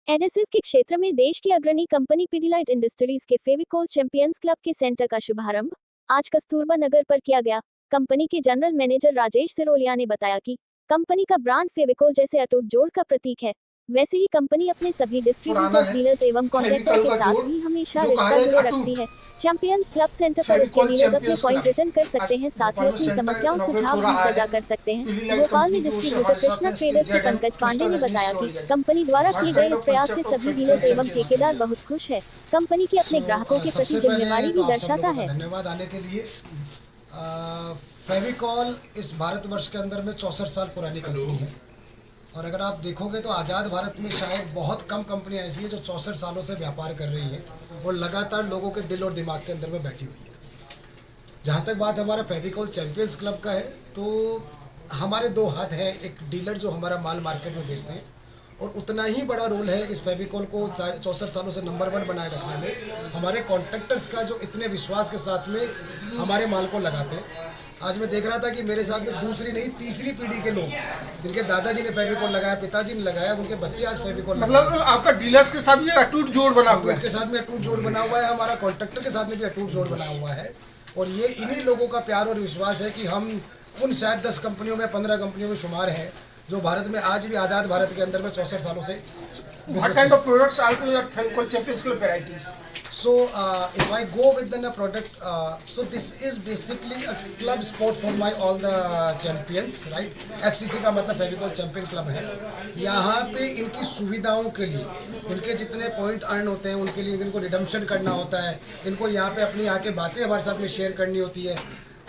Adhesive के क्षेत्र में देश की अग्रणी कंपनी पिडिलाइट इंडस्ट्रीज के फेविकोल चैंपियंस क्लब के सेंटर का शुभारंभ आज कस्तूरबा नगर पर किया गया। कंपनी के जनरल मैनेजर राजेश सिरोलिया ने बताया कि कंपनी का ब्रांड फेविकोल जैसे अटूट जोड़ का प्रतीक है, वैसे ही कंपनी अपने सभी डिस्ट्रीब्यूटर्स, डीलर्स एवं कॉन्ट्रैक्टर के साथ भी हमेशा रिश्ता जुड़े रखती है। चैंपियंस क्लब सेंटर पर उसके डीलर्स अपने पॉइंट रिटर्न कर सकते हैं, साथ ही अपनी समस्याओं सुझाव भी साझा कर सकते हैं। भोपाल में डिस्ट्रीब्यूटर कृष्णा ट्रेडर्स के पंकज पांडे ने बताया कि कंपनी द्वारा किए गए इस प्रयास से सभी डीलर्स एवं ठेकेदार बहुत खुश है। कंपनी की अपने ग्राहकों के प्रति जिम्मेवारी भी दर्शाता है। धन्यवाद आने के लिए। फेविकॉल इस भारतवर्ष के अंदर में 64 साल पुरानी कंपनी है और अगर आप देखोगे तो आज़ाद भारत में शायद बहुत कम कंपनियां ऐसी है जो 64 सालों से व्यापार कर रही है और लगातार लोगों के दिल और दिमाग के अंदर में बैठी हुई है। जहाँ तक बात हमारा फेविकॉल चैंपियंस क्लब का है तो हमारे दो हाथ हैं, एक डीलर जो हमारा माल मार्केट में बेचते हैं और उतना ही बड़ा रोल है इस फेविकॉल को 64 सालों से नंबर 1 बनाए रखने में हमारे कॉन्ट्रैक्टर्स का, जो इतने विश्वास के साथ में हमारे माल को लगाते हैं। आज मैं देख रहा था कि मेरे साथ में दूसरी नहीं तीसरी पीढ़ी के लोग जिनके दादाजी ने फेविकॉल लगाया, पिताजी ने लगाया, उनके बच्चे आज फेविकॉल मतलब आपका डीलर्स के साथ भी अटूट जोड़ बना हुआ है। उनके साथ में अटूट जोड़ बना हुआ है, हमारा कॉन्ट्रैक्टर के साथ में भी अटूट जोड़ बना हुआ है और ये इन्हीं लोगों का प्यार और विश्वास है कि हम उन शायद 10 कंपनियों में 15 कंपनियों में शुमार हैं जो भारत में आज भी आज़ाद भारत के अंदर में 64 सालों से। What kind of products are your Fevicol Champions Club varieties? So if I go with the product, so this is basically a club sport for my all the champions, right? FCC का मतलब Fevicol champion club है। यहाँ पे इनकी सुविधाओं के लिए, इनके जितने पॉइंट अर्न होते हैं उनके लिए इनको रिडम्पशन करना होता है, इनको यहाँ पे अपनी आके बातें हमारे साथ में शेयर करनी होती है।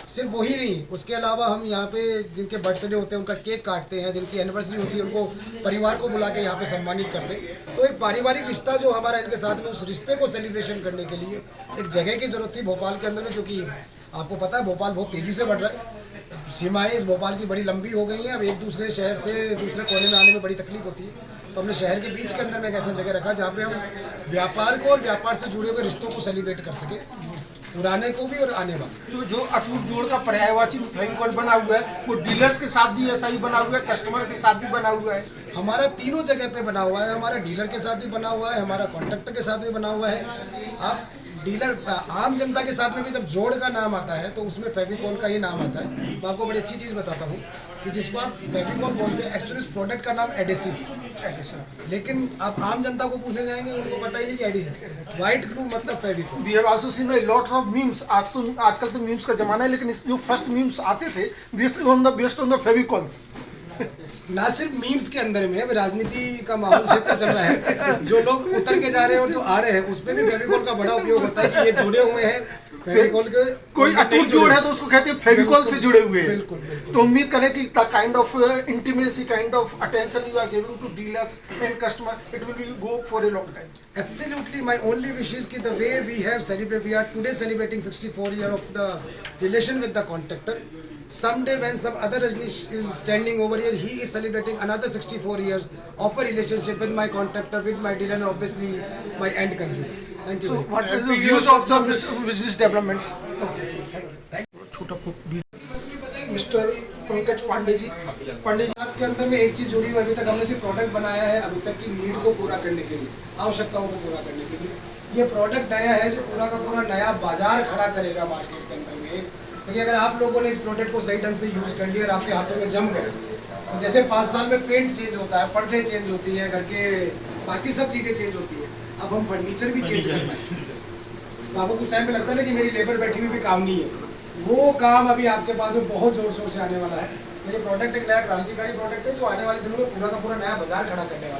सिर्फ वही नहीं, उसके अलावा हम यहाँ पे जिनके बर्थडे होते हैं उनका केक काटते हैं, जिनकी एनिवर्सरी होती है उनको परिवार को बुला के यहाँ पे सम्मानित करते हैं। तो एक पारिवारिक रिश्ता जो हमारा इनके साथ में, उस रिश्ते को सेलिब्रेशन करने के लिए एक जगह की ज़रूरत थी भोपाल के अंदर में, क्योंकि आपको पता है भोपाल बहुत तेज़ी से बढ़ रहा है। सीमाएँ इस भोपाल की बड़ी लंबी हो गई हैं, अब एक दूसरे शहर से दूसरे कोने में आने में बड़ी तकलीफ होती है। तो हमने शहर के बीच के अंदर में एक ऐसा जगह रखा जहाँ पे हम व्यापार को और व्यापार से जुड़े हुए रिश्तों को सेलिब्रेट कर सके, पुराने को भी और आने वाले। तो जो अटूट जोड़ का पर्यायवाची फेविकॉल बना हुआ है वो डीलर्स के साथ भी ऐसा ही बना हुआ है, कस्टमर के साथ भी बना हुआ है। हमारा तीनों जगह पे बना हुआ है, हमारा डीलर के साथ भी बना हुआ है, हमारा कॉन्ट्रैक्टर के साथ भी बना हुआ है। आप डीलर आम जनता के साथ में भी जब जोड़ का नाम आता है तो उसमें फेविकॉल का ही नाम आता है। मैं आपको बड़ी अच्छी चीज़ बताता हूँ कि जिसको आप फेविकॉल बोलते हैं, एक्चुअली इस प्रोडक्ट का नाम एडेसिव, लेकिन आप आम जनता को पूछने जाएंगे उनको पता ही नहीं कि एडिशन। व्हाइट ग्लू मतलब Fevicol. We have also seen a lot of memes. आजकल तो मीम्स का जमाना है, लेकिन जो फर्स्ट मीम्स आते थे this on the based on the Fevicols. ना सिर्फ मीम्स के अंदर में, अब राजनीति का माहौल क्षेत्र चल रहा है, जो लोग उतर के जा रहे हैं और जो आ रहे हैं उसमें भी फेविकॉल का बड़ा उपयोग होता है कि ये जुड़े हुए हैं फेविकॉल के। कोई अटूट जोड़ है तो उसको कहते हैं फेविकॉल से जुड़े हुए हैं। बिल्कुल बिल्कुल। तो उम्मीद करें कि the kind of intimacy, kind of attention you are giving to dealers and customer, it will go for a long time. Absolutely, my only wish is that the way we have celebrated, we are today celebrating 64 years of the relation with the contractor. Someday when some other Rajneesh is standing over here, he is celebrating another 64 years of a relationship with my contractor, with my dealer, and obviously my end consumer. Thank you. So what is the views of the business developments? छोटा mister Pankaj Pandey ji. के अंदर में एक चीज़ जुड़ी हुई, अभी तक हमने सिर्फ प्रोडक्ट बनाया है अभी तक की नीड को पूरा करने के लिए, आवश्यकताओं को पूरा करने के लिए। ये प्रोडक्ट नया है जो पूरा का पूरा नया बाजार खड़ा करेगा मार्केट के अंदर में। क्योंकि अगर आप लोगों ने इस प्रोडक्ट को सही ढंग से यूज़ कर लिया और आपके हाथों में जम गया, तो जैसे 5 साल में पेंट चेंज होता है, पर्दे चेंज होती है, घर के बाकी सब चीज़ें चेंज होती है, अब हम फर्नीचर भी चेंज करना है। तो आपको कुछ टाइम में लगता है ना कि मेरी लेबर बैठी हुई भी काम नहीं है, वो काम अभी आपके पास में बहुत जोर शोर से आने वाला है। ये प्रोडक्ट एक नया क्रांतिकारी प्रोडक्ट है जो आने वाले दिनों में पूरा का पूरा नया बाजार खड़ा करने वाला है।